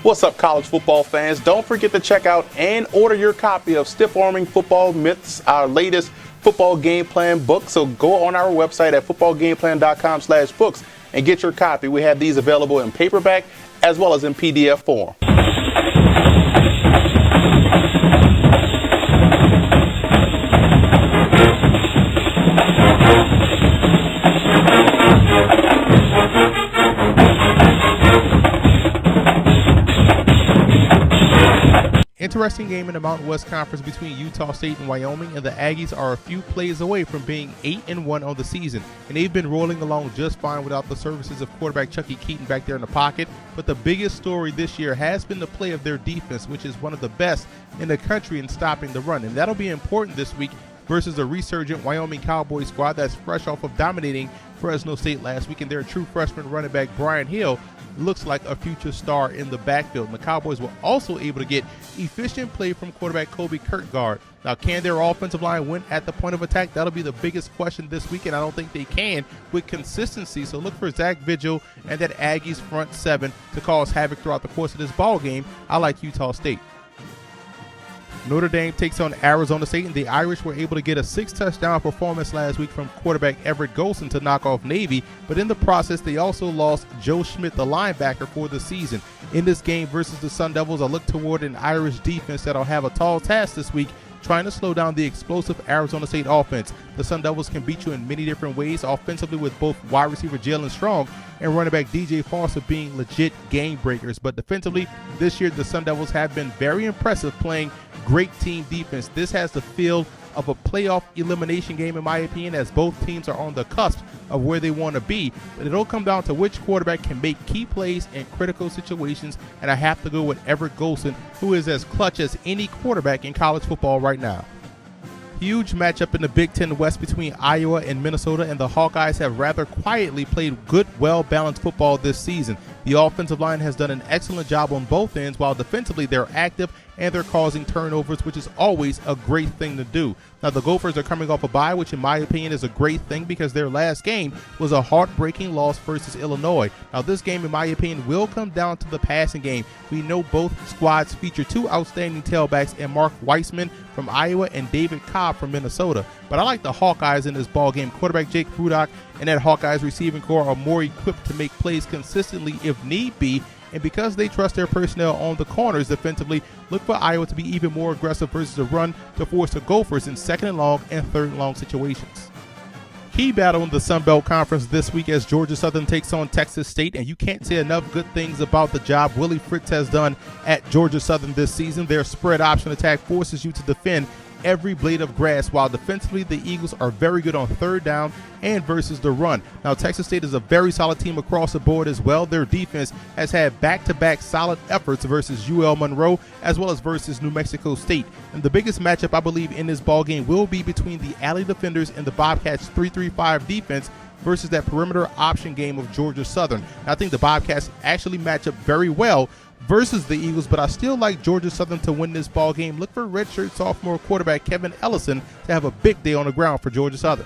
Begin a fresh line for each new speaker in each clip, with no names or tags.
What's up, college football fans? Don't forget to check out and order your copy of Stiff Arming Football Myths, our latest football game plan book. So go on our website at footballgameplan.com/books and get your copy. We have these available in paperback as well as in PDF form.
Interesting game in the Mountain West Conference between Utah State and Wyoming, and the Aggies are a few plays away from being 8-1 on the season, and they've been rolling along just fine without the services of quarterback Chucky Keaton back there in the pocket. But the biggest story this year has been the play of their defense, which is one of the best in the country in stopping the run, and that'll be important this week versus a resurgent Wyoming Cowboys squad that's fresh off of dominating Fresno State last week, and their true freshman running back Brian Hill looks like a future star in the backfield. And the Cowboys were also able to get efficient play from quarterback Kobe Kirkgard. Now, can their offensive line win at the point of attack? That'll be the biggest question this week, and I don't think they can with consistency. So look for Zach Vigil and that Aggies front seven to cause havoc throughout the course of this ball game. I like Utah State. Notre Dame takes on Arizona State, and the Irish were able to get a 6-touchdown performance last week from quarterback Everett Golson to knock off Navy, but in the process, they also lost Joe Schmidt, the linebacker, for the season. In this game versus the Sun Devils, I look toward an Irish defense that'll have a tall task this week, trying to slow down the explosive Arizona State offense. The Sun Devils can beat you in many different ways, offensively with both wide receiver Jalen Strong and running back DJ Foster being legit game breakers. But defensively, this year the Sun Devils have been very impressive, playing great team defense. This has the feel of a playoff elimination game, in my opinion, as both teams are on the cusp of where they want to be. But it'll come down to which quarterback can make key plays in critical situations, and I have to go with Everett Golson, who is as clutch as any quarterback in college football right now. Huge matchup in the Big Ten West between Iowa and Minnesota, and the Hawkeyes have rather quietly played good, well-balanced football this season. The offensive line has done an excellent job on both ends, while defensively they're active and they're causing turnovers, which is always a great thing to do. Now, the Gophers are coming off a bye, which in my opinion is a great thing because their last game was a heartbreaking loss versus Illinois. Now, this game, in my opinion, will come down to the passing game. We know both squads feature two outstanding tailbacks in Mark Weissman from Iowa and David Cobb from Minnesota. But I like the Hawkeyes in this ball game. Quarterback Jake Frudock and that Hawkeyes receiving corps are more equipped to make plays consistently if need be. And because they trust their personnel on the corners defensively, look for Iowa to be even more aggressive versus the run to force the Gophers in second and long and third and long situations. Key battle in the Sun Belt Conference this week as Georgia Southern takes on Texas State, and you can't say enough good things about the job Willie Fritz has done at Georgia Southern this season. Their spread option attack forces you to defend every blade of grass, while defensively the Eagles are very good on third down and versus the run. Now, Texas State is a very solid team across the board as well. Their defense has had back-to-back solid efforts versus UL Monroe as well as versus New Mexico State. And the biggest matchup, I believe, in this ballgame will be between the alley defenders and the Bobcats 3-3-5 defense versus that perimeter option game of Georgia Southern. And I think the Bobcats actually match up very well versus the Eagles, but I still like Georgia Southern to win this ball game. Look for redshirt sophomore quarterback Kevin Ellison to have a big day on the ground for Georgia Southern.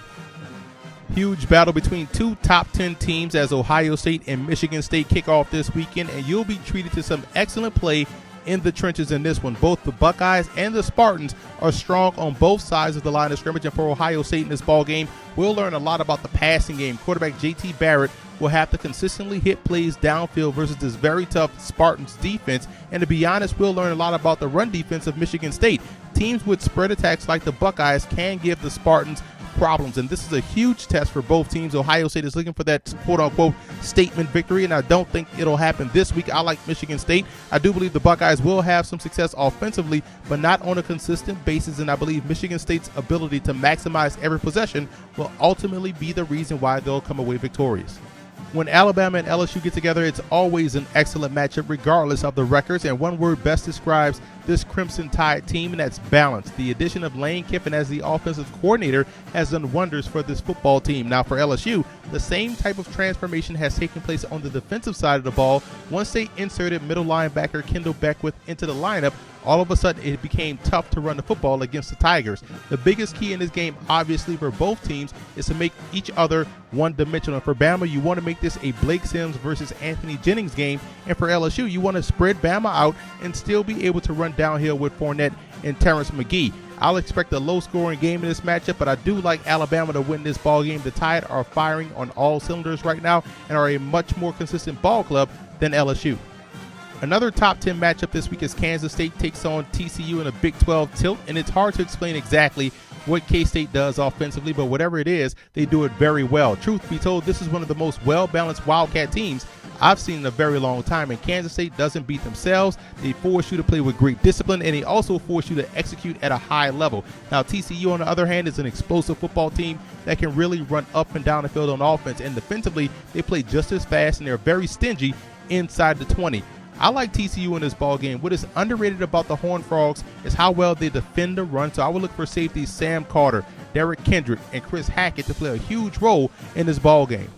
Huge battle between two top 10 teams as Ohio State and Michigan State kick off this weekend, and you'll be treated to some excellent play in the trenches in this one. Both the Buckeyes and the Spartans are strong on both sides of the line of scrimmage, and for Ohio State in this ball game, we'll learn a lot about the passing game. Quarterback JT Barrett will have to consistently hit plays downfield versus this very tough Spartans defense. And to be honest, we'll learn a lot about the run defense of Michigan State. Teams with spread attacks like the Buckeyes can give the Spartans problems, and this is a huge test for both teams. Ohio State is looking for that quote-unquote statement victory, and I don't think it'll happen this week. I like Michigan State. I do believe the Buckeyes will have some success offensively, but not on a consistent basis, and I believe Michigan State's ability to maximize every possession will ultimately be the reason why they'll come away victorious. When Alabama and LSU get together, it's always an excellent matchup regardless of the records, and one word best describes this Crimson Tide team, and that's balance. The addition of Lane Kiffin as the offensive coordinator has done wonders for this football team. Now for LSU, the same type of transformation has taken place on the defensive side of the ball. Once they inserted middle linebacker Kendall Beckwith into the lineup, all of a sudden it became tough to run the football against the Tigers. The biggest key in this game, obviously, for both teams is to make each other one-dimensional. For Bama, you want to make this a Blake Sims versus Anthony Jennings game. And for LSU, you want to spread Bama out and still be able to run downhill with Fournette and Terrence McGee. I'll expect a low-scoring game in this matchup, but I do like Alabama to win this ball game. The Tide are firing on all cylinders right now and are a much more consistent ball club than LSU. Another top 10 matchup this week is Kansas State takes on TCU in a Big 12 tilt, and it's hard to explain exactly what K-State does offensively, but whatever it is, they do it very well. Truth be told, this is one of the most well-balanced Wildcat teams I've seen in a very long time, and Kansas State doesn't beat themselves. They force you to play with great discipline, and they also force you to execute at a high level. Now, TCU, on the other hand, is an explosive football team that can really run up and down the field on offense, and defensively, they play just as fast, and they're very stingy inside the 20. I like TCU in this ball game. What is underrated about the Horned Frogs is how well they defend the run, so I would look for safeties Sam Carter, Derek Kendrick, and Chris Hackett to play a huge role in this ball game.